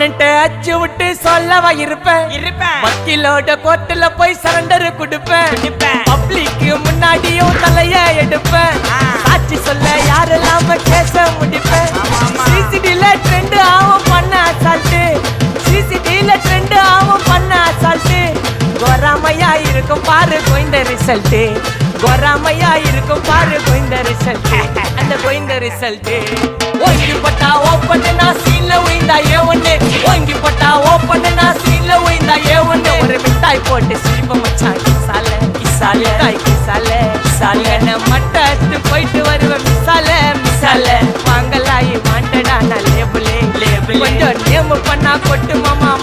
அண்ணன்ட்ட அச்சு விட்டு சொல்லவா இருப்பேன் வக்கீலோட கோர்ட்டுல போய் சரண்டர் கொடுப்பேன் பப்ளிக்கு முன்னாடியும் தலைய எடுப்பேன் சாட்சி சொல்ல யாரெல்லாம கேச முடிப்பேன் சிசிடில ட்ரெண்ட் ஆகும் பண்ண அசால்ட்டு சிசிடில ட்ரெண்ட் ஆகும் பண்ண அசால்ட்டு கோராமையா இருக்கும் பாரு கோய்ந்த ரிசல்ட் கோராமையா இருக்கும் பாரு கோய்ந்த ரிசல்ட் அந்த கோய்ந்த ரிசல்ட் ஓங்கி பட்டா ஓப்பன் நான் சீன்ல உயிந்தா ஒண்ணு ஓங்கி பட்டா ஓப்பன் நான் சீன்ல உயிந்தா ஒண்ணு ஒரு மிட்டாய் போட்டு சிரிப்ப மச்சான் கிசால கிசால தாய் கிசால கிசால மட்டத்து போயிட்டு வருவேன் மிசால மிசால வாங்கலாயி வாண்டடா நான் லேபிளே லேபிள் கொஞ்சம் நேம் பண்ணா கொட்டு மாமா